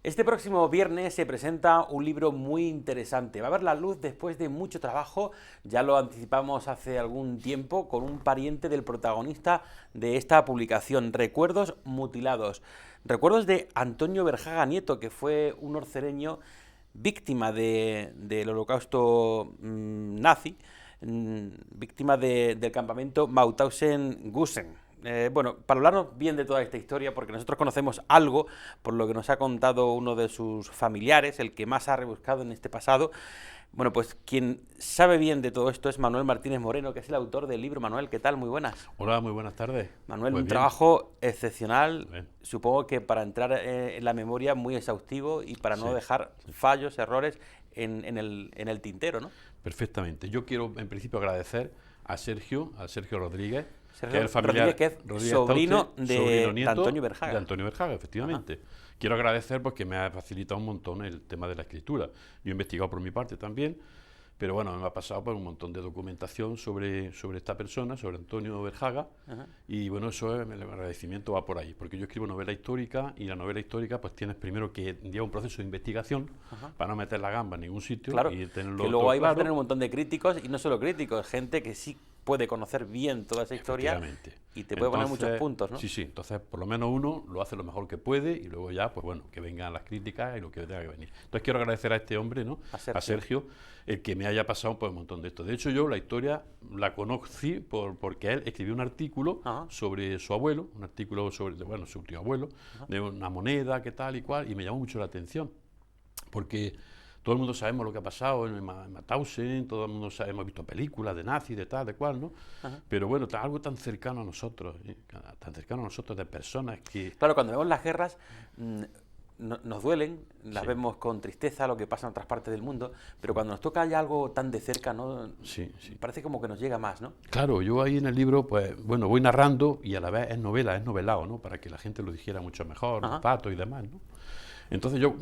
Este próximo viernes se presenta un libro muy interesante. Va a ver la luz después de mucho trabajo, ya lo anticipamos hace algún tiempo, con un pariente del protagonista de esta publicación, Recuerdos mutilados. Recuerdos de Antonio Verjaga Nieto, que fue un orcereño víctima del holocausto nazi, víctima del campamento Mauthausen-Gusen. Bueno, para hablarnos bien de toda esta historia, porque nosotros conocemos algo, por lo que nos ha contado uno de sus familiares, el que más ha rebuscado en este pasado, bueno, pues quien sabe bien de todo esto es Manuel Martínez Moreno, que es el autor del libro. Manuel, ¿qué tal? Muy buenas. Hola, muy buenas tardes. Manuel, Pues un bien, trabajo excepcional, bien, supongo que para entrar en la memoria muy exhaustivo y para no sí, dejar sí, fallos, errores en el tintero, ¿no? perfectamente. Yo quiero en principio agradecer a Sergio Rodríguez, que es Sergio el Rodríguez, familiar que es Rodríguez sobrino Tauste, de nieto Antonio Verjaga. de Antonio Verjaga, Ajá. efectivamente. Quiero agradecer porque me ha facilitado un montón el tema de la escritura. Yo he investigado por mi parte también, pero bueno, me ha pasado por un montón de documentación sobre esta persona, sobre Antonio Verjaga, Ajá. y bueno, eso es, el agradecimiento va por ahí, porque yo escribo novela histórica y la novela histórica pues tienes primero que llevar un proceso de investigación Ajá. para no meter la gamba en ningún sitio Claro, y tenerlo que luego todo ahí vas a tener claro. un montón de críticos, y no solo críticos, gente que sí puede conocer bien toda esa historia Efectivamente. y te puede poner muchos Entonces, puntos, ¿no? sí, sí, entonces por lo menos uno lo hace lo mejor que puede y luego ya, pues bueno, que vengan las críticas y lo que tenga que venir. Entonces quiero agradecer a este hombre, ¿no? A A Sergio. Sergio, el que me haya pasado por un montón de esto. De hecho, yo la historia la conocí porque él escribió un artículo Ajá. sobre su abuelo, un artículo sobre, bueno, su tío abuelo, Ajá. de una moneda, que tal y cual, y me llamó mucho la atención, porque todo el mundo sabemos lo que ha pasado en Mauthausen, todo el mundo hemos visto películas de nazis, de tal, de cual, ¿no? Ajá. Pero bueno, algo tan cercano a nosotros, tan cercano a nosotros de personas que... Claro, cuando vemos las guerras nos duelen, las Sí, vemos con tristeza, lo que pasa en otras partes del mundo, pero cuando nos toca ya algo tan de cerca, ¿no? sí, sí. Parece como que nos llega más, ¿no? Claro, yo ahí en el libro, pues bueno, voy narrando y a la vez es novela, es novelado, ¿no? Para que la gente lo dijera mucho mejor, los Ajá. datos y demás, ¿no? Entonces yo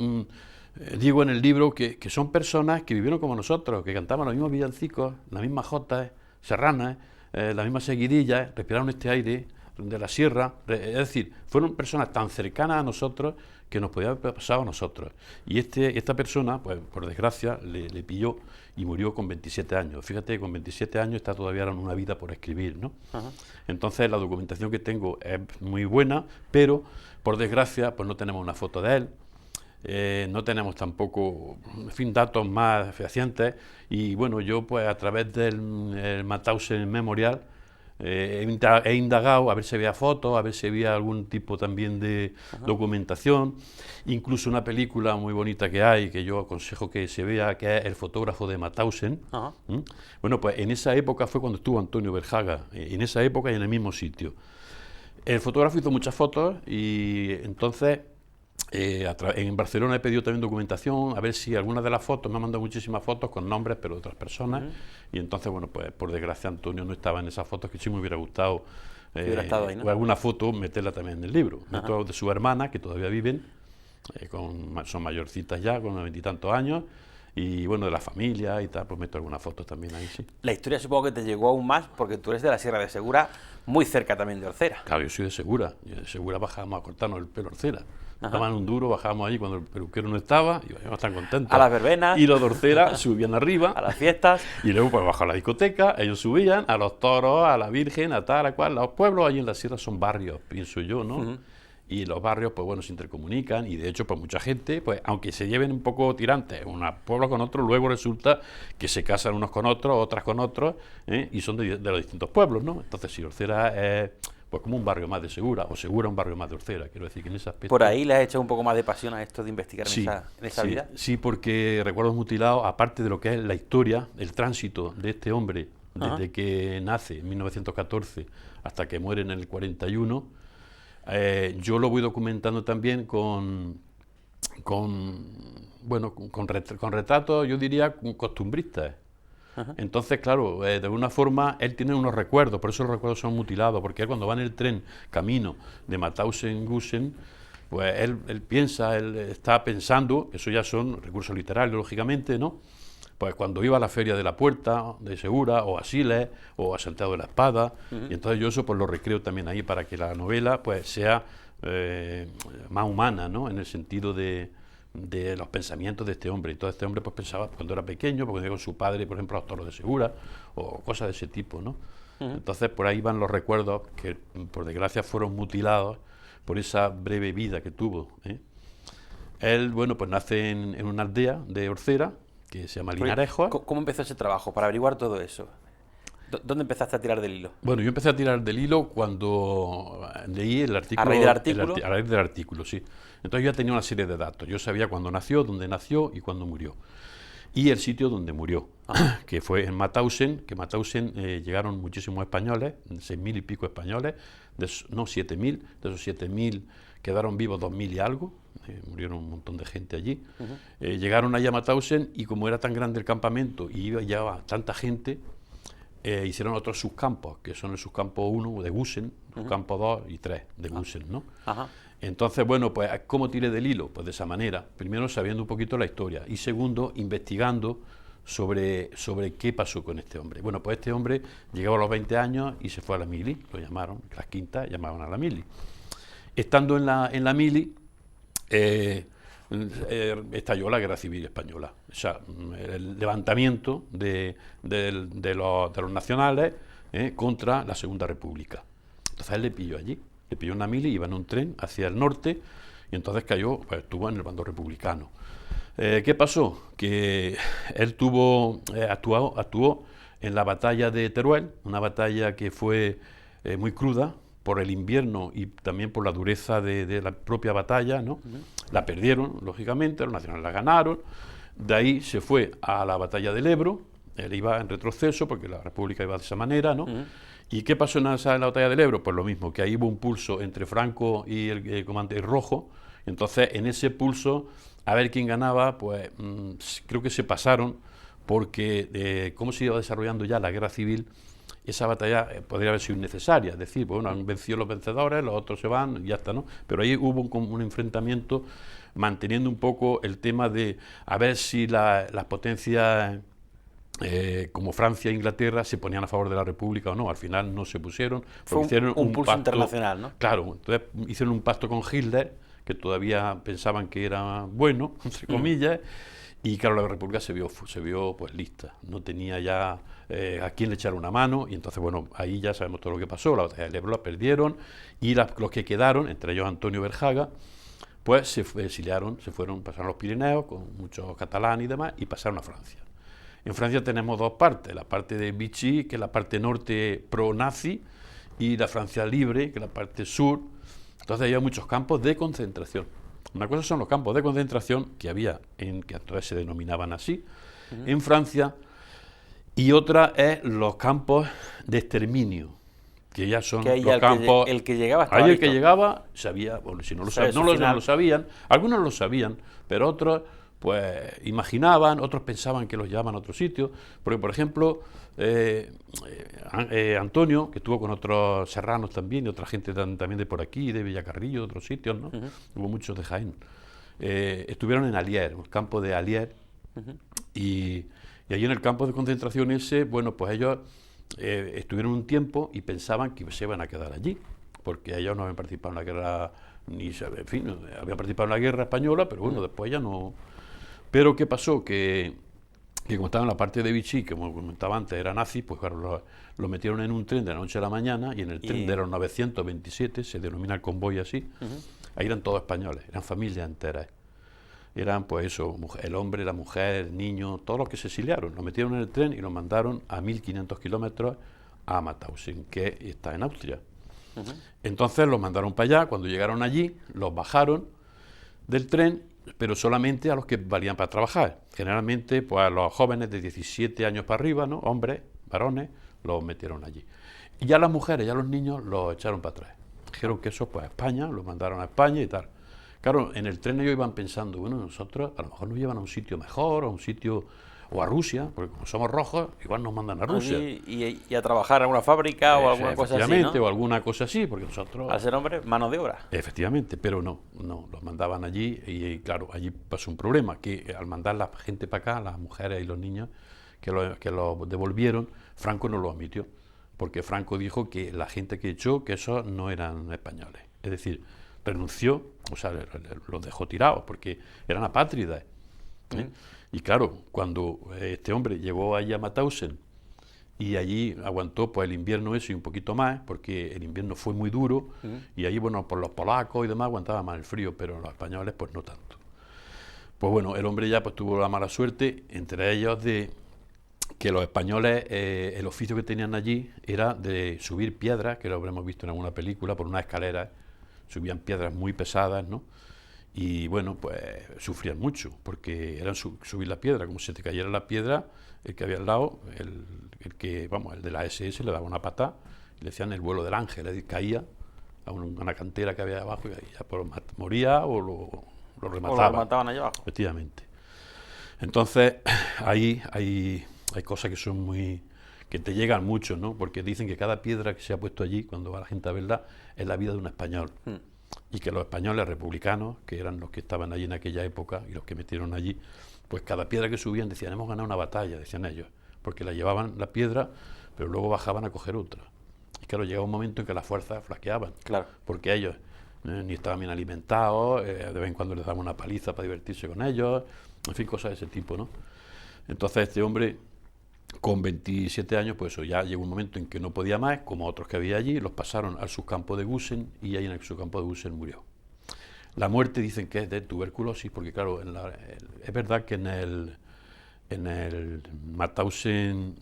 digo en el libro que son personas que vivieron como nosotros, que cantaban los mismos villancicos, las mismas jotas serranas, las mismas seguidillas, respiraron este aire de la sierra, es decir, fueron personas tan cercanas a nosotros que nos podía haber pasado a nosotros. Y esta persona, pues por desgracia, le pilló y murió con 27 años. Fíjate que con 27 años está todavía en una vida por escribir, ¿no? Ajá. Entonces la documentación que tengo es muy buena, pero por desgracia pues no tenemos una foto de él, no tenemos tampoco, en fin, datos más fehacientes y bueno, yo pues a través del Mauthausen Memorial he indagado a ver si había fotos, a ver si había algún tipo también de Ajá. documentación, incluso una película muy bonita que hay, que yo aconsejo que se vea, que es El fotógrafo de Mauthausen. Ajá. ¿Mm? Bueno, pues en esa época fue cuando estuvo Antonio Verjaga, en esa época y en el mismo sitio. El fotógrafo hizo muchas fotos y entonces en Barcelona he pedido también documentación, a ver si algunas de las fotos, me han mandado muchísimas fotos con nombres, pero de otras personas, Uh-huh. y entonces, bueno, pues por desgracia Antonio no estaba en esas fotos, que sí me hubiera gustado, Que hubiera estado ahí, ¿no? o alguna foto meterla también en el libro. Ajá. Meto de su hermana, que todavía viven, son mayorcitas ya, con 90 y tantos años, y bueno, de la familia y tal, pues meto alguna foto también ahí, sí. La historia supongo que te llegó aún más porque tú eres de la Sierra de Segura, muy cerca también de Orcera. Claro, yo soy de Segura, y de Segura bajábamos a cortarnos el pelo Orcera. Ajá. Daban un duro, bajábamos allí cuando el peluquero no estaba, y íbamos tan contentos. A las verbenas. Y los de Orcera subían arriba, A las fiestas. y luego pues bajaba a la discoteca, ellos subían a los toros, a la Virgen, a tal, a cual. Los pueblos allí en la sierra son barrios, pienso yo, ¿no? Uh-huh. Y los barrios, pues bueno, se intercomunican y de hecho, pues mucha gente, pues aunque se lleven un poco tirantes, un pueblo con otro, luego resulta que se casan unos con otros, otras con otros, y son de los distintos pueblos, ¿no? Entonces, si Orcera es pues como un barrio más de Segura, o Segura un barrio más de Orcera, quiero decir que en ese aspecto... Por ahí le has echado un poco más de pasión a esto de investigar Sí, en esa sí, vida. sí, porque Recuerdos Mutilados, aparte de lo que es la historia, el tránsito de este hombre, Ajá. desde que nace en 1914 hasta que muere en el 41, yo lo voy documentando también con retratos, yo diría, costumbristas. Ajá. Entonces, claro, de alguna forma él tiene unos recuerdos, por eso los recuerdos son mutilados, porque él cuando va en el tren camino de Mauthausen-Gusen, pues él piensa, él está pensando, eso ya son recursos literarios, lógicamente, ¿no? Pues cuando iba a la Feria de la Puerta de Segura, o a Siles, o a Santiago de la Espada, y entonces yo eso pues lo recreo también ahí para que la novela pues sea más humana, ¿no? En el sentido de los pensamientos de este hombre. Entonces este hombre pues pensaba cuando era pequeño, porque iba con su padre, por ejemplo, a los toros de Segura, o cosas de ese tipo, ¿no? Entonces por ahí van los recuerdos que por desgracia fueron mutilados por esa breve vida que tuvo, ¿eh? Él, bueno, pues nace en una aldea de Orcera, que se llama Linarejo. ¿Cómo empezó ese trabajo para averiguar todo eso? ¿Dónde empezaste a tirar del hilo? Bueno, yo empecé a tirar del hilo cuando leí el artículo. ¿A raíz del artículo? A raíz del artículo, sí. Entonces yo ya tenía una serie de datos. Yo sabía cuándo nació, dónde nació y cuándo murió. Y el sitio donde murió, que fue en Mauthausen, que Mauthausen llegaron muchísimos españoles, 6.000 y pico españoles, no 7.000, de esos 7.000 quedaron vivos 2.000 y algo, murieron un montón de gente allí. Llegaron allá a Mauthausen y como era tan grande el campamento y llevaba tanta gente, hicieron otros subcampos, que son el subcampo 1 de Gusen, subcampo 2 y 3 de Gusen, ¿no? Entonces, bueno, pues ¿cómo tiré del hilo? Pues de esa manera, primero sabiendo un poquito la historia y segundo, investigando sobre qué pasó con este hombre. Bueno, pues este hombre llegó a los 20 años y se fue a la mili, lo llamaron, las quintas llamaban a la mili. Estando en la mili, estalló la Guerra Civil Española, o sea, el levantamiento de los nacionales contra la Segunda República. Entonces él le pilló allí, le pilló una mili, iba en un tren hacia el norte y entonces cayó, pues estuvo en el bando republicano. ¿Qué pasó? Que él actuó en la batalla de Teruel, una batalla que fue muy cruda por el invierno y también por la dureza de la propia batalla, ¿no? La perdieron, lógicamente, los nacionales la ganaron. De ahí se fue a la batalla del Ebro, él iba en retroceso porque la República iba de esa manera, ¿no? ¿Y qué pasó en la batalla del Ebro? Pues lo mismo, que ahí hubo un pulso entre Franco y el comandante Rojo. Entonces, en ese pulso, a ver quién ganaba, pues creo que se pasaron porque cómo se iba desarrollando ya la guerra civil, esa batalla podría haber sido innecesaria, es decir, bueno, han vencido los vencedores, los otros se van y ya está, ¿no? Pero ahí hubo un enfrentamiento manteniendo un poco el tema de a ver si las potencias como Francia e Inglaterra se ponían a favor de la República o no. Al final no se pusieron. Fue hicieron un pulso pacto internacional, ¿no? Claro, entonces hicieron un pacto con Hitler, que todavía pensaban que era bueno, entre comillas, y claro, la República se vio pues lista, no tenía ya a quién le echar una mano, y entonces, bueno, ahí ya sabemos todo lo que pasó, la batalla del Ebro la perdieron, y los que quedaron, entre ellos Antonio Verjaga, pues se exiliaron, pasaron los Pirineos, con muchos catalanes y demás, y pasaron a Francia. En Francia tenemos dos partes, la parte de Vichy, que es la parte norte pro-nazi, y la Francia libre, que es la parte sur. Entonces había muchos campos de concentración. Una cosa son los campos de concentración que había, que entonces se denominaban así, en Francia, y otra es los campos de exterminio, que ya son que los campos... el que llegaba estaba ahí el listo. que llegaba sabía, bueno, si no lo sabían, no lo sabían, algunos lo sabían, pero otros pues imaginaban, otros pensaban que los llevaban a otro sitio, porque por ejemplo Antonio, que estuvo con otros serranos también y otra gente también de por aquí, de Villacarrillo, de otros sitios, ¿no? Hubo muchos de Jaén, estuvieron en Alier, el campo de Alier, y allí en el campo de concentración ese, bueno, pues ellos estuvieron un tiempo y pensaban que se iban a quedar allí, porque ellos no habían participado en la guerra, en fin, habían participado en la guerra española, pero bueno, después ya no... Pero ¿qué pasó? Que como estaba en la parte de Vichy, que como comentaba antes, era nazi, pues claro, lo metieron en un tren de la noche a la mañana, y en el tren de los 927, se denomina el convoy así, ahí eran todos españoles, eran familias enteras. Eran pues eso, el hombre, la mujer, el niño, todos los que se exiliaron. Los metieron en el tren y los mandaron a 1.500 kilómetros a Mauthausen, que está en Austria. Entonces los mandaron para allá, cuando llegaron allí, los bajaron del tren, pero solamente a los que valían para trabajar. Generalmente, pues a los jóvenes de 17 años para arriba, ¿no? Hombres, varones, los metieron allí. Y ya las mujeres, ya los niños, los echaron para atrás. Dijeron que eso, pues a España, los mandaron a España y tal. Claro, en el tren ellos iban pensando, bueno, nosotros a lo mejor nos llevan a un sitio mejor, a un sitio, o a Rusia, porque como somos rojos, igual nos mandan a Rusia. Y a trabajar en alguna fábrica o alguna cosa así, Efectivamente, ¿no? o alguna cosa así, porque nosotros... Al ser hombre, mano de obra. Efectivamente, pero no, los mandaban allí y claro, allí pasó un problema, que al mandar la gente para acá, las mujeres y los niños que lo devolvieron, Franco no lo admitió, porque Franco dijo que la gente que echó, que esos no eran españoles. Es decir, renunció o sea, los dejó tirados porque eran apátridas. Y claro, cuando este hombre llegó allí a Mauthausen y allí aguantó pues el invierno eso y un poquito más, porque el invierno fue muy duro, y allí, bueno, por los polacos y demás aguantaba más el frío, pero los españoles pues no tanto. Pues bueno, el hombre ya pues tuvo la mala suerte, entre ellos de que los españoles, el oficio que tenían allí era de subir piedras, que lo habremos visto en alguna película, por una escalera, subían piedras muy pesadas, ¿no? Y bueno, pues sufrían mucho, porque eran subir la piedra, como si te cayera la piedra, el que había al lado, el de la SS le daba una patada, y le decían el vuelo del ángel, es decir, caía a una cantera que había abajo y ya pues, moría o lo remataban. O lo mataban allá abajo. Efectivamente. Entonces, ahí hay cosas que son que te llegan mucho, ¿no? Porque dicen que cada piedra que se ha puesto allí, cuando va la gente a verla, es la vida de un español. Y que los españoles republicanos, que eran los que estaban allí en aquella época y los que metieron allí, pues cada piedra que subían decían, hemos ganado una batalla, decían ellos, porque la llevaban la piedra, pero luego bajaban a coger otra. Y claro, llegaba un momento en que las fuerzas flaqueaban, claro, porque ellos ni estaban bien alimentados, de vez en cuando les daban una paliza para divertirse con ellos, en fin, cosas de ese tipo, ¿no? Entonces este hombre, con 27 años, pues eso, ya llegó un momento en que no podía más, como otros que había allí, los pasaron al subcampo de Gusen y ahí en el subcampo de Gusen murió. La muerte dicen que es de tuberculosis, porque claro, es verdad que en el Mauthausen,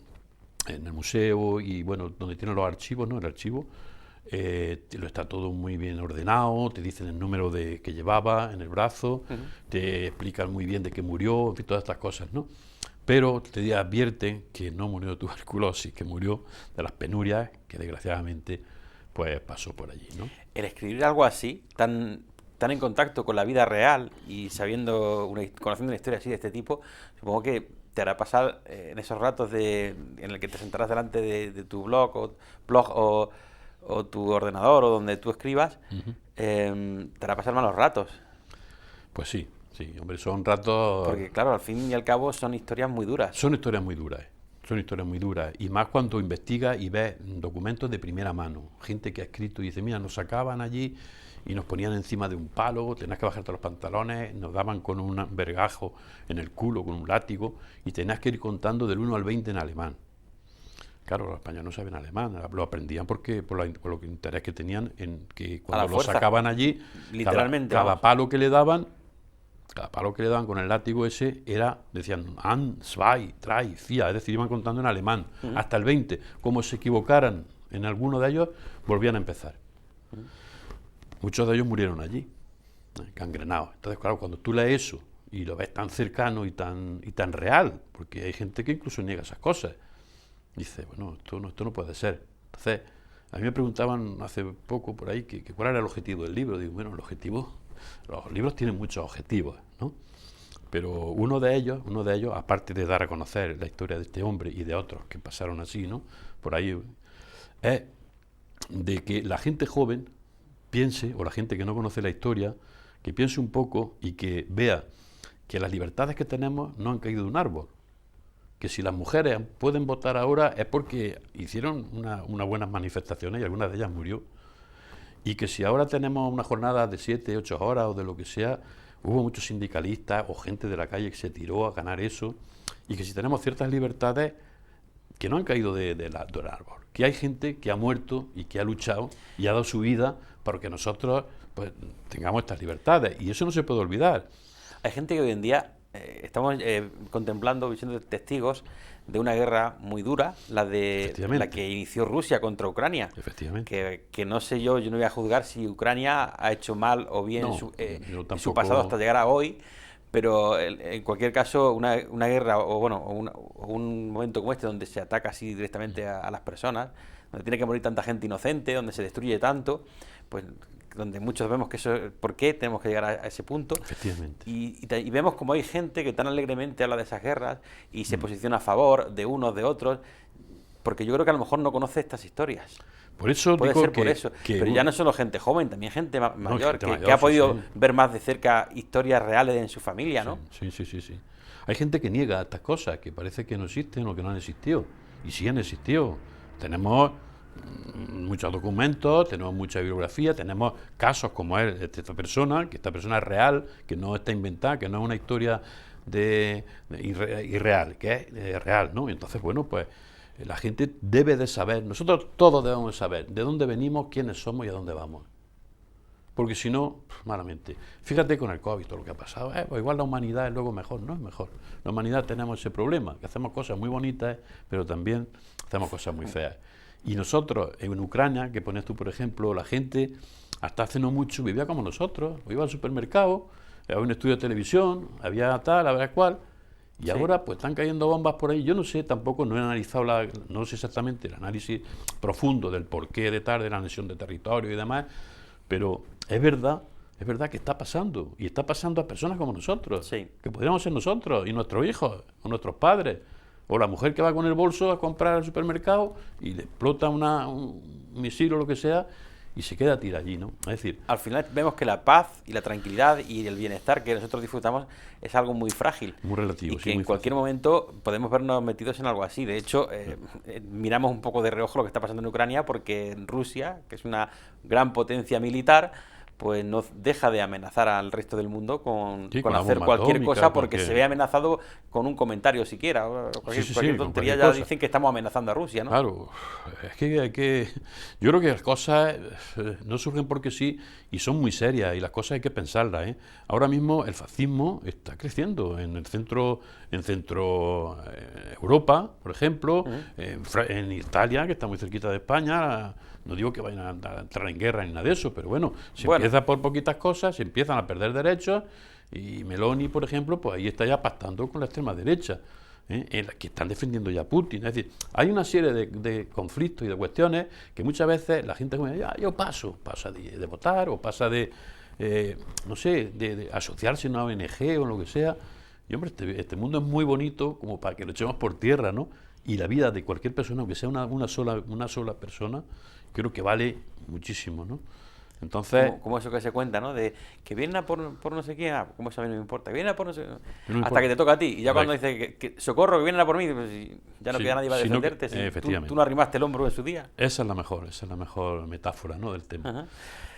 en el museo y bueno, donde tienen los archivos, ¿no? El archivo, lo está todo muy bien ordenado, te dicen el número que llevaba en el brazo, te explican muy bien de qué murió, en fin, todas estas cosas, ¿no? Pero te advierten que no murió de tuberculosis, que murió de las penurias que desgraciadamente pues pasó por allí, ¿no? El escribir algo así, tan en contacto con la vida real y conociendo una historia así de este tipo, supongo que te hará pasar en esos ratos en el que te sentarás delante de tu blog o tu ordenador o donde tú escribas, te hará pasar malos ratos. Pues sí, hombre, son ratos... Porque claro, al fin y al cabo son historias muy duras. Son historias muy duras, y más cuando investigas y ves documentos de primera mano, gente que ha escrito y dice, mira, nos sacaban allí y nos ponían encima de un palo, tenías que bajarte los pantalones, nos daban con un vergajo en el culo, con un látigo, y tenías que ir contando del 1 al 20 en alemán. Claro, los españoles no saben alemán, lo aprendían por lo que interés que tenían en que cuando lo sacaban allí, literalmente, cada palo que le daban con el látigo ese decían ein, zwei, drei, vier, es decir, iban contando en alemán, hasta el 20. Como se equivocaran en alguno de ellos, volvían a empezar. Muchos de ellos murieron allí, gangrenados. Entonces, claro, cuando tú lees eso y lo ves tan cercano y tan real, porque hay gente que incluso niega esas cosas, dice, bueno, esto no puede ser. Entonces, a mí me preguntaban hace poco por ahí que cuál era el objetivo del libro. Digo, bueno, los libros tienen muchos objetivos, ¿no? Pero uno de ellos, aparte de dar a conocer la historia de este hombre y de otros que pasaron así, ¿no? Por ahí, es de que la gente joven piense, o la gente que no conoce la historia, que piense un poco y que vea que las libertades que tenemos no han caído de un árbol. Que si las mujeres pueden votar ahora es porque hicieron unas buenas manifestaciones y algunas de ellas murió. Y que si ahora tenemos una jornada de 7, 8 horas o de lo que sea, hubo muchos sindicalistas o gente de la calle que se tiró a ganar eso. Y que si tenemos ciertas libertades que no han caído del árbol. Que hay gente que ha muerto y que ha luchado y ha dado su vida para que nosotros pues, tengamos estas libertades. Y eso no se puede olvidar. Hay gente que hoy en día estamos contemplando, siendo testigos de una guerra muy dura, la que inició Rusia contra Ucrania. Efectivamente. Que no sé yo no voy a juzgar si Ucrania ha hecho mal o bien su pasado hasta llegar a hoy, pero en cualquier caso una guerra o un momento como este donde se ataca así directamente a las personas, donde tiene que morir tanta gente inocente, donde se destruye tanto, pues donde muchos vemos que eso, ¿por qué tenemos que llegar a ese punto? Efectivamente. Y vemos como hay gente que tan alegremente habla de esas guerras y se posiciona a favor de unos, de otros, porque yo creo que a lo mejor no conoce estas historias. Por eso puede digo ser por eso. Pero ya no solo gente joven, también gente mayor, que ha podido ver más de cerca historias reales en su familia, ¿no? Sí. Hay gente que niega estas cosas, que parece que no existen o que no han existido. Y sí han existido. Tenemos muchos documentos, tenemos mucha bibliografía, tenemos casos como es esta persona, que esta persona es real, que no está inventada, que no es una historia irreal, que es real, ¿no? Entonces, bueno, pues la gente debe de saber, nosotros todos debemos de saber de dónde venimos, quiénes somos y a dónde vamos. Porque si no, malamente. Fíjate con el COVID, todo lo que ha pasado. Pues igual la humanidad es luego mejor, no es mejor. La humanidad tenemos ese problema, que hacemos cosas muy bonitas, pero también hacemos cosas muy feas. Y nosotros, en Ucrania, que pones tú, por ejemplo, la gente, hasta hace no mucho, vivía como nosotros. Iba al supermercado, había un estudio de televisión, había tal, había cual. Y ahora pues están cayendo bombas por ahí. Yo no sé, tampoco no he analizado, no sé exactamente el análisis profundo del porqué de tal, de la anexión de territorio y demás, pero es verdad que está pasando, y está pasando a personas como nosotros, que podríamos ser nosotros, y nuestros hijos, o nuestros padres, o la mujer que va con el bolso a comprar al supermercado y le explota un misil o lo que sea, y se queda tira allí, ¿no? Es decir, al final vemos que la paz y la tranquilidad y el bienestar que nosotros disfrutamos es algo muy frágil. Muy relativo, y que en cualquier momento podemos vernos metidos en algo así. De hecho, miramos un poco de reojo lo que está pasando en Ucrania, porque Rusia, que es una gran potencia militar, pues no deja de amenazar al resto del mundo con hacer cualquier cosa, porque se ve amenazado con un comentario siquiera. Cualquier tontería ya dicen que estamos amenazando a Rusia, ¿no? Claro, es que hay que... Yo creo que las cosas no surgen porque sí, y son muy serias, y las cosas hay que pensarlas, ¿eh? Ahora mismo el fascismo está creciendo en centro Europa, por ejemplo, en Italia, que está muy cerquita de España. No digo que vayan a entrar en guerra ni nada de eso, pero bueno, empieza por poquitas cosas, se empiezan a perder derechos, y Meloni, por ejemplo, pues ahí está ya pactando con la extrema derecha, que están defendiendo ya a Putin. Es decir, hay una serie de conflictos y de cuestiones que muchas veces la gente dice, yo pasa de votar, o pasa de, no sé, de asociarse a una ONG o lo que sea. Y hombre, este mundo es muy bonito como para que lo echemos por tierra, ¿no? Y la vida de cualquier persona, aunque sea una sola persona, creo que vale muchísimo, ¿no? Entonces... Como eso que se cuenta, ¿no? De que vienen a por no sé quién, como eso a mí no me importa, que vienen a por no sé quién, hasta que te toca a ti. Y ya cuando dice que socorro, que vienen a por mí, pues ya no queda nadie para defenderte. Efectivamente. Tú no arrimaste el hombro en su día. Esa es la mejor metáfora, ¿no?, del tema. Ajá.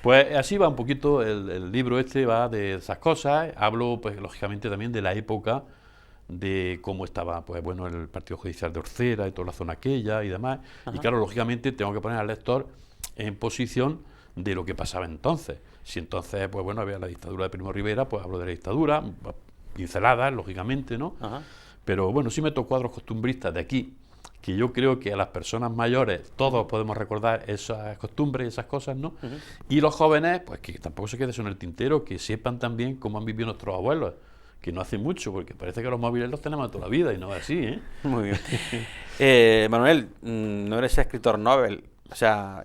Pues así va un poquito el libro este, va de esas cosas. Hablo, pues lógicamente, también de la época, de cómo estaba, pues bueno, el partido judicial de Orcera y toda la zona aquella y demás. Ajá. Y claro, lógicamente tengo que poner al lector en posición de lo que pasaba entonces. Si entonces, pues bueno, había la dictadura de Primo Rivera, pues hablo de la dictadura, pinceladas, lógicamente, ¿no? Ajá. Pero bueno, sí meto cuadros costumbristas de aquí, que yo creo que a las personas mayores todos podemos recordar esas costumbres y esas cosas, ¿no? Uh-huh. Y los jóvenes, pues que tampoco se quede eso en el tintero, que sepan también cómo han vivido nuestros abuelos, que no hace mucho, porque parece que los móviles los tenemos toda la vida y no es así, ¿eh? Muy bien. Manuel, no eres escritor novel, o sea,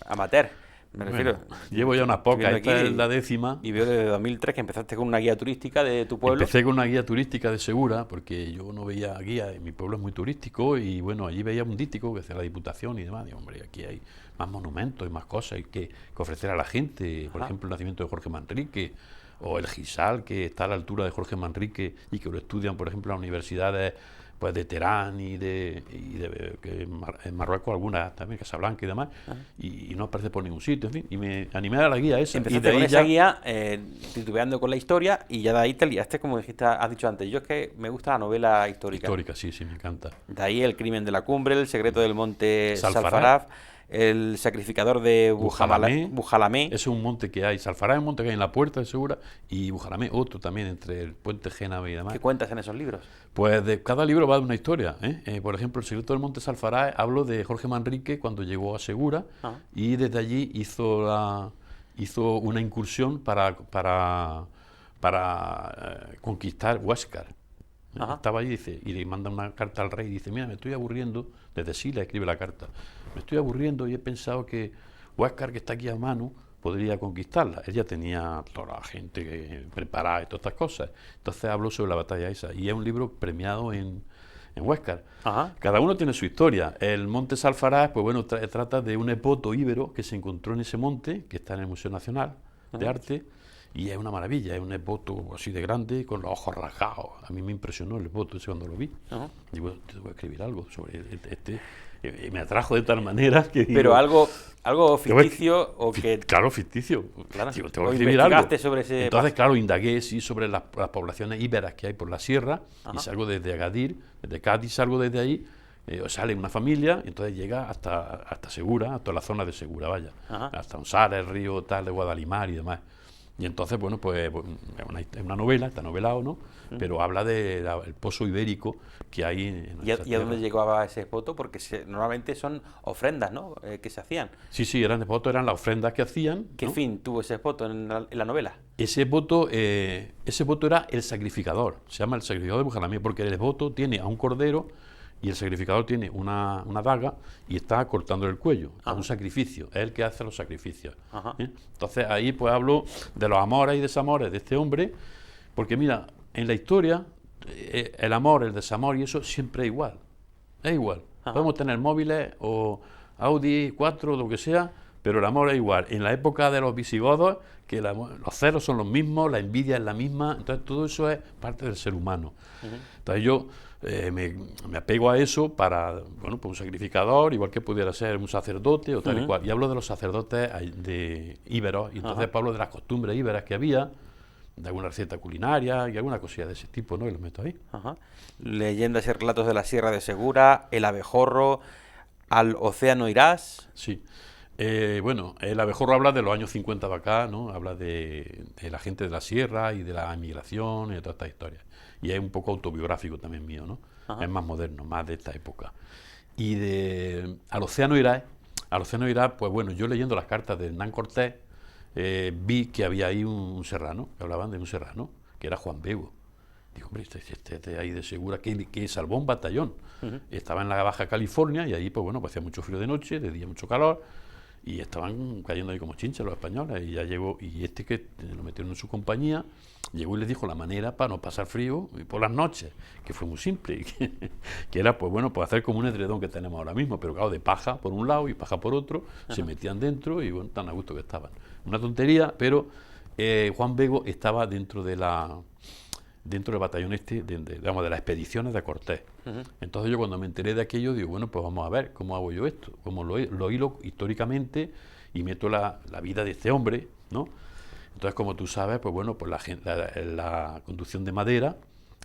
amateur, me refiero. Llevo ya unas pocas, esta es la 10ª. Y veo desde 2003 que empezaste con una guía turística de tu pueblo. Empecé con una guía turística de Segura, porque yo no veía guía, mi pueblo es muy turístico, y bueno, allí veía un dístico que hacía la Diputación y demás. Y hombre, aquí hay más monumentos y más cosas que ofrecer a la gente, por ejemplo, el nacimiento de Jorge Manrique, o el Gisal, que está a la altura de Jorge Manrique y que lo estudian, por ejemplo, en las universidades, pues, de Teherán y en Marruecos algunas también, Casablanca y demás, y no aparece por ningún sitio, en fin, y me animé a la guía esa. Empezaste y de ahí con esa guía, titubeando con la historia, y ya de ahí te liaste, como dijiste, has dicho antes. Yo es que me gusta la novela histórica. Histórica, sí, me encanta. De ahí El crimen de la cumbre, El secreto del monte Salfaraf, El sacrificador de Bujalamé. Es un monte que hay. Salfará es un monte que hay en la Puerta de Segura, y Bujalamé otro también, entre el puente Génave y demás. ¿Qué cuentas en esos libros? Pues de cada libro va de una historia, ¿eh? Por ejemplo, El secreto del monte Salfará, hablo de Jorge Manrique cuando llegó a Segura, y desde allí hizo una incursión para conquistar Huáscar. Estaba allí, y le manda una carta al rey y dice, mira, me estoy aburriendo, desde Sila escribe la carta, me estoy aburriendo y he pensado que Huáscar, que está aquí a mano, podría conquistarla. Él ya tenía toda la gente preparada y todas estas cosas. Entonces habló sobre la batalla esa, y es un libro premiado en Huáscar. Ajá. Cada uno tiene su historia. El monte Salfarás, pues bueno, trata de un epoto íbero que se encontró en ese monte, que está en el Museo Nacional de Arte, y es una maravilla, es un epoto así de grande, con los ojos rasgados. A mí me impresionó el epoto ese cuando lo vi. Digo, te voy a escribir algo sobre Y me atrajo de tal manera que digo, Pero algo ficticio o que... Claro, ficticio. Claro. Digo, tengo O que escribir algo. investigaste sobre ese... Entonces, claro, indagué sí sobre las poblaciones íberas que hay por la sierra. Ajá. Y salgo desde Agadir, desde Cádiz salgo desde ahí. Sale una familia y entonces llega hasta Segura, hasta la zona de Segura, vaya. Ajá. Hasta Onsares, el río tal de Guadalimar y demás. Y entonces, bueno, pues es una novela, está novelado, ¿no? Pero habla del pozo ibérico que hay en ¿Y a esa tierra. dónde llegaba ese voto? Porque normalmente son ofrendas, ¿no? Que se hacían. Sí, eran las ofrendas que hacían. ¿Qué ¿no? fin tuvo ese voto en la novela? Ese voto era el sacrificador, se llama el sacrificador de Bujalamía, porque el voto tiene a un cordero y el sacrificador tiene una daga y está cortando el cuello, a un sacrificio, es el que hace los sacrificios. Entonces ahí pues hablo de los amores y desamores de este hombre, porque mira, en la historia el amor, el desamor y eso siempre es igual. Podemos tener móviles o Audi 4, lo que sea, pero el amor es igual. En la época de los visigodos, que los celos son los mismos, la envidia es la misma, entonces todo eso es parte del ser humano. Entonces yo me apego a eso para, bueno, pues un sacrificador, igual que pudiera ser un sacerdote o tal y cual. Y hablo de los sacerdotes de íberos, y entonces hablo de las costumbres íberas que había, de alguna receta culinaria y alguna cosilla de ese tipo, ¿no? Y lo meto ahí. Leyendas y relatos de la Sierra de Segura, el abejorro, al océano irás. Sí. Bueno, el abejorro habla de los años 50 de acá, ¿no? Habla de la gente de la sierra y de la inmigración y de todas estas historias. Y es un poco autobiográfico también mío, ¿no? Es más moderno, más de esta época. Y al océano irás, pues bueno, yo leyendo las cartas de Hernán Cortés, vi que había ahí un serrano, que hablaban de un serrano, que era Juan Bego. Digo, hombre, este ahí de Segura, que salvó un batallón. Estaba en la Baja California y ahí, pues bueno, pues hacía mucho frío de noche, de día mucho calor, y estaban cayendo ahí como chinches los españoles. Y ya llegó, y este que lo metieron en su compañía, llegó y les dijo la manera para no pasar frío por las noches, que fue muy simple, que era, pues bueno, pues hacer como un edredón que tenemos ahora mismo, pero claro, de paja por un lado y paja por otro, se metían dentro y bueno, tan a gusto que estaban. Una tontería, pero Juan Bego estaba dentro del batallón digamos, de las expediciones de Cortés. Entonces yo cuando me enteré de aquello, digo, bueno, pues vamos a ver cómo hago yo esto, cómo lo hilo históricamente y meto la vida de este hombre, ¿no? Entonces, como tú sabes, pues bueno, pues la conducción de madera,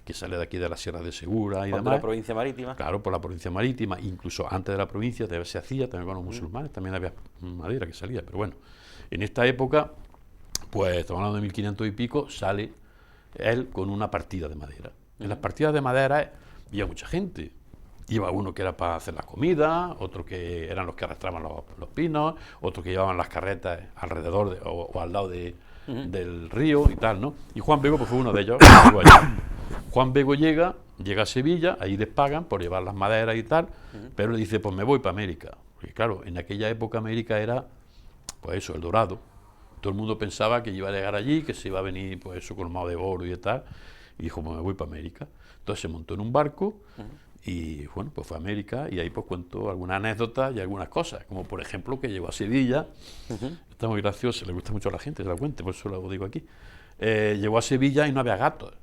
que sale de aquí de la Sierra de Segura y demás. Por la provincia marítima. Claro, por la provincia marítima, incluso antes de la provincia se hacía, también con los musulmanes, también había madera que salía, pero bueno, en esta época, pues estamos hablando de 1500 y pico, sale él con una partida de madera. En las partidas de madera había mucha gente. Iba uno que era para hacer las comidas, otro que eran los que arrastraban los pinos, otro que llevaban las carretas alrededor o al lado del río y tal, ¿no? Y Juan Bego pues fue uno de ellos. Juan Bego llega a Sevilla, ahí les pagan por llevar las maderas y tal, pero le dice, pues me voy para América. Porque claro, en aquella época América era, pues eso, el Dorado. Todo el mundo pensaba que iba a llegar allí, que se iba a venir, pues eso, colmado de oro y tal. Y dijo, pues me voy para América. Entonces se montó en un barco y, bueno, pues fue a América y ahí pues cuento algunas anécdotas y algunas cosas. Como, por ejemplo, que llegó a Sevilla. Está muy gracioso, le gusta mucho a la gente que la cuente, por eso lo digo aquí. Llegó a Sevilla y no había gatos.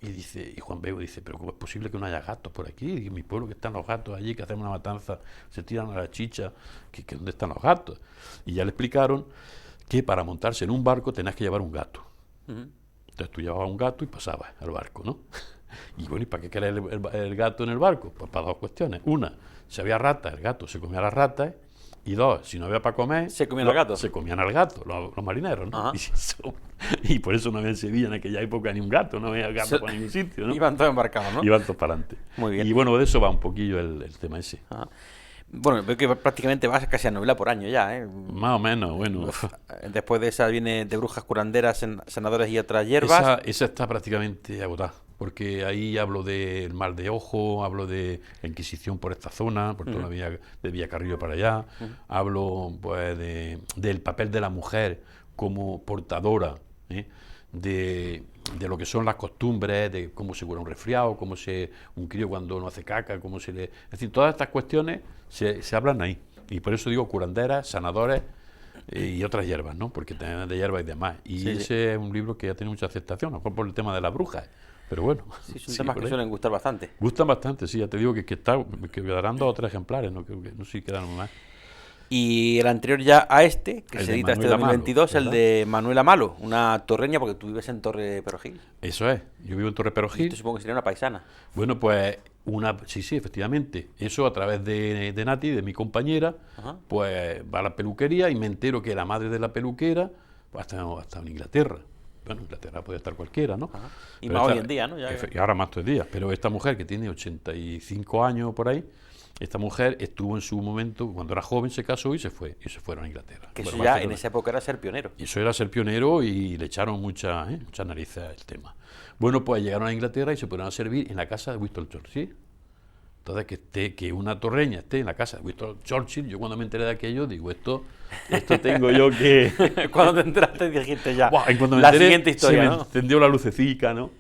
Y Juan Bego dice, pero ¿cómo es posible que no haya gatos por aquí? Y en mi pueblo que están los gatos allí, que hacemos una matanza, se tiran a la chicha, que ¿dónde están los gatos? Y ya le explicaron que para montarse en un barco tenías que llevar un gato. Entonces tú llevabas un gato y pasabas al barco, ¿no? Y bueno, ¿y para qué quería el gato en el barco? Pues para dos cuestiones. Una, si había ratas, el gato se comía las ratas. Y dos, si no había para comer, ¿Se comían al gato? Se comían al gato, los marineros, ¿no? Y por eso no había en Sevilla en aquella época ni un gato, no había gato por ningún sitio, ¿no? Iban todos embarcados, ¿no? Iban todos para adelante. Muy bien. Y bueno, de eso va un poquillo el tema ese. Bueno, veo que prácticamente vas casi a novela por año ya, ¿eh? Más o menos, bueno. Después de esa viene de brujas curanderas, senadores y otras hierbas. Esa está prácticamente agotada, porque ahí hablo del mal de ojo, hablo de la Inquisición por esta zona, por toda la vía de Villacarrillo para allá, hablo pues del papel de la mujer como portadora de lo que son las costumbres, de cómo se cura un resfriado, un crío cuando no hace caca, es decir, todas estas cuestiones se hablan ahí. Y por eso digo curanderas, sanadores y otras hierbas, ¿no? Porque también de hierbas y demás. Y Sí, sí. ese es un libro que ha tenido mucha aceptación, a lo mejor por el tema de las brujas, pero bueno. Sí, son sí, temas por que ahí. suelen gustar bastante. Gustan bastante, sí, ya te digo que quedarán 2 o 3 ejemplares, no, no sé si quedan más. Y el anterior ya a este, que El se de edita este Manuel Amalo, 2022, el ¿verdad? de Manuel Amalo, una torreña, porque tú vives en Torre Perojil. Eso es, yo vivo en Torre Y Perojil. esto supongo que sería una paisana. Bueno, pues sí, efectivamente. Eso a través de Nati, de mi compañera, Ajá. pues va a la peluquería y me entero que la madre de la peluquera pues, ha estado en Inglaterra. Bueno, Inglaterra puede estar cualquiera, ¿no? Ajá. Y Pero más hoy en día, ¿no? y ahora más todavía. Pero esta mujer que tiene 85 años por ahí, esta mujer estuvo en su momento, cuando era joven se casó y se fueron a Inglaterra. Que eso Bueno, ya Barcelona. en esa época era ser pionero. Y eso era ser pionero y le echaron muchas narices al tema. Bueno, pues llegaron a Inglaterra y se pusieron a servir en la casa de Winston Churchill. Entonces, que una torreña esté en la casa de Winston Churchill, yo cuando me enteré de aquello, digo, esto tengo yo que... Cuando te enteraste dijiste ya, Buah, en cuando me la enteré, siguiente historia, se me ¿no? encendió la lucecica, ¿no?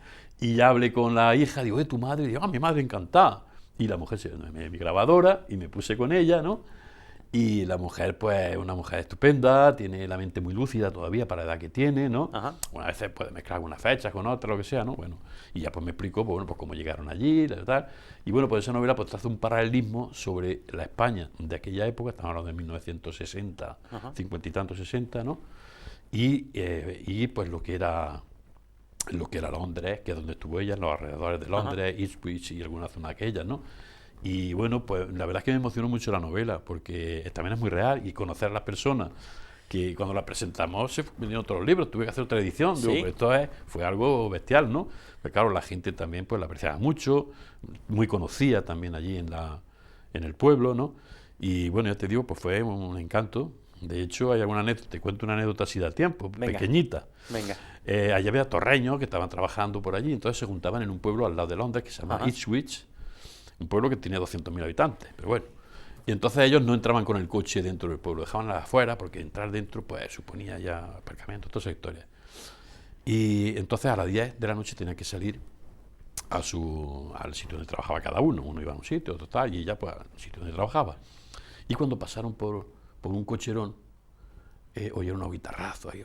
Y ya hablé con la hija, digo, tu madre, y digo, mi madre encantada. Y la mujer se mi grabadora y me puse con ella, ¿no? Y la mujer, pues, una mujer estupenda, tiene la mente muy lúcida todavía para la edad que tiene, ¿no? Ajá. Una veces puede mezclar algunas fechas con otras, lo que sea, ¿no? Bueno, y ya pues me explicó, pues, bueno, pues cómo llegaron allí, tal. Y bueno, pues esa novela pues hace un paralelismo sobre la España de aquella época, estamos hablando de 1960, Ajá. 50 y tantos, 60, ¿no? Y pues lo que era Londres, que es donde estuvo ella, en los alrededores de Londres, Ipswich y alguna zona de aquellas, ¿no? Y bueno, pues la verdad es que me emocionó mucho la novela, porque también es muy real, y conocer a las personas que cuando la presentamos se vinieron otros libros, tuve que hacer otra edición, ¿Sí? digo, pues fue algo bestial, ¿no? Pero claro, la gente también pues la apreciaba mucho, muy conocida también allí en el pueblo, ¿no? Y bueno, ya te digo, pues fue un encanto. De hecho, hay alguna anécdota, te cuento una anécdota así de tiempo, Venga. pequeñita. Venga. Allí había torreños que estaban trabajando por allí, entonces se juntaban en un pueblo al lado de Londres que se llama Ajá. Ipswich, un pueblo que tenía 200.000 habitantes, pero bueno. Y entonces ellos no entraban con el coche dentro del pueblo, dejaban afuera porque entrar dentro pues suponía ya aparcamiento, toda esa historia. Y entonces a las 10 de la noche tenían que salir al sitio donde trabajaba cada uno. Uno iba a un sitio, otro tal, y ella pues al sitio donde trabajaba. Y cuando pasaron por un cocherón, oyeron unos guitarrazos ahí,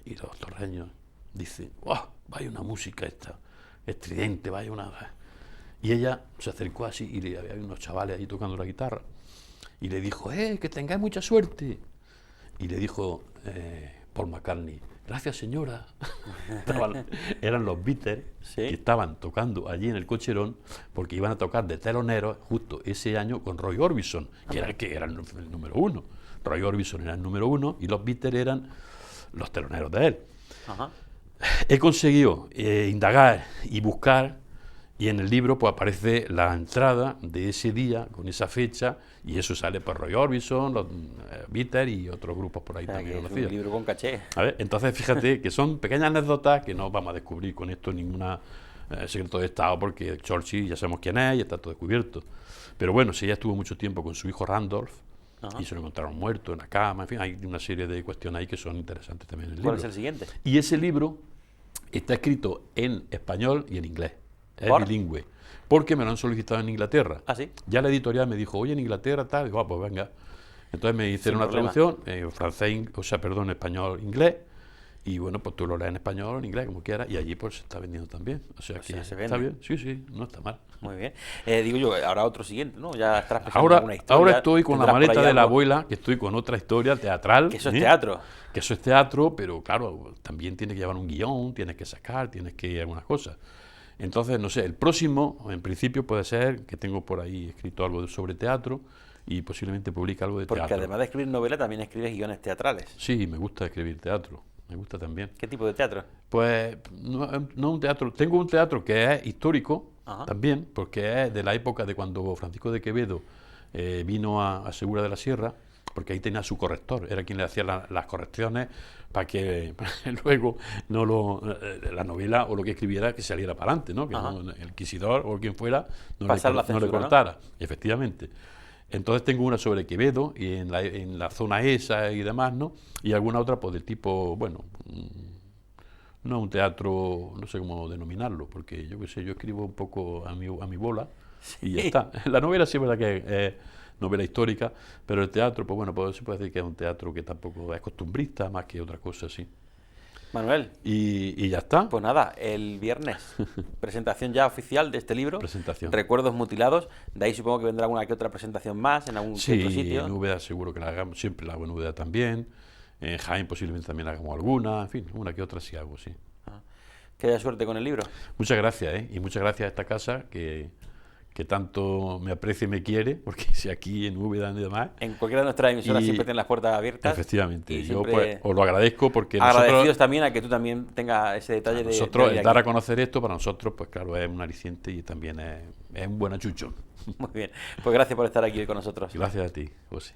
y los torreños dicen, ¡wow! Vaya una música esta, estridente, vaya una... Y ella se acercó así y había unos chavales ahí tocando la guitarra y le dijo, que tengáis mucha suerte. Y le dijo Paul McCartney, gracias señora. Eran los Beatles, ¿Sí? que estaban tocando allí en el cocherón porque iban a tocar de teloneros justo ese año con Roy Orbison, que era el número 1. Roy Orbison era el número 1 y los Beatles eran los teloneros de él. Ajá. He conseguido indagar y buscar, y en el libro pues aparece la entrada de ese día con esa fecha, y eso sale por Roy Orbison, los Beatles y otros grupos por ahí O sea, también que es un conocidos. libro con caché. A ver, entonces fíjate que son pequeñas anécdotas que no vamos a descubrir con esto ningún secreto de Estado, porque Churchill ya sabemos quién es y está todo descubierto. Pero bueno, si ella estuvo mucho tiempo con su hijo Randolph, Ajá. y se lo encontraron muerto en la cama, en fin, hay una serie de cuestiones ahí que son interesantes también en el ¿Cuál libro. es el siguiente? Y ese libro está escrito en español y en inglés, es ¿Por? bilingüe, porque me lo han solicitado en Inglaterra. ¿Ah, sí? Ya la editorial me dijo, oye, en Inglaterra tal, digo, pues venga. Entonces me hicieron Sin una problema. traducción, español, inglés, y bueno, pues tú lo lees en español o en inglés, como quieras, y allí pues se está vendiendo también. O sea que sea, se está vende. bien, sí, no está mal. Muy bien. Digo yo, ahora otro siguiente, ¿no? Ya estarás pensando en Ahora, alguna historia. ahora estoy con la tendrás por maleta ahí de la algo. abuela, que estoy con otra historia teatral. Que eso es teatro. Que eso es teatro, pero claro, también tienes que llevar un guión, tienes que sacar, tienes que algunas cosas. Entonces, no sé, el próximo, en principio, puede ser que tengo por ahí escrito algo sobre teatro y posiblemente publique algo de Porque teatro. además de escribir novela, también escribes guiones teatrales. Sí, me gusta escribir teatro, me gusta también. ¿Qué tipo de teatro? Pues no un teatro, tengo un teatro que es histórico. Ajá. También, porque es de la época de cuando Francisco de Quevedo vino a Segura de la Sierra, porque ahí tenía su corrector, era quien le hacía las correcciones para que luego la novela o lo que escribiera que saliera para adelante, ¿no? Que el inquisidor o quien fuera no Pasar la le censura, ¿no? cortara, efectivamente. Entonces tengo una sobre Quevedo y en la zona esa y demás, ¿no? Y alguna otra pues del tipo, bueno, no un teatro, no sé cómo denominarlo, porque yo qué sé, yo escribo un poco a mi bola y ya está. La novela sí es verdad que novela histórica, pero el teatro, pues bueno, pues se puede decir que es un teatro que tampoco es costumbrista, más que otra cosa, sí. Manuel, Y ya está. pues nada, el viernes, presentación ya oficial de este libro, Presentación. Recuerdos mutilados, de ahí supongo que vendrá alguna que otra presentación más en algún que otro Sí, sitio. en Úbeda seguro que la hagamos, siempre la hago en Úbeda también, en Jaén posiblemente también hagamos alguna, en fin, una que otra sí hago, sí. Ah, que haya suerte con el libro. Muchas gracias, ¿eh? Y muchas gracias a esta casa que tanto me aprecia y me quiere, porque si aquí en Úbeda y demás. En cualquiera de nuestras emisoras Y- siempre tienen las puertas abiertas. Efectivamente, Y yo siempre pues os lo agradezco porque agradecidos nosotros, también a que tú también tengas ese detalle de el dar a conocer esto para nosotros, pues claro, es un aliciente y también es un buen achucho. Muy bien, pues gracias por estar aquí hoy con nosotros. Gracias a ti, José.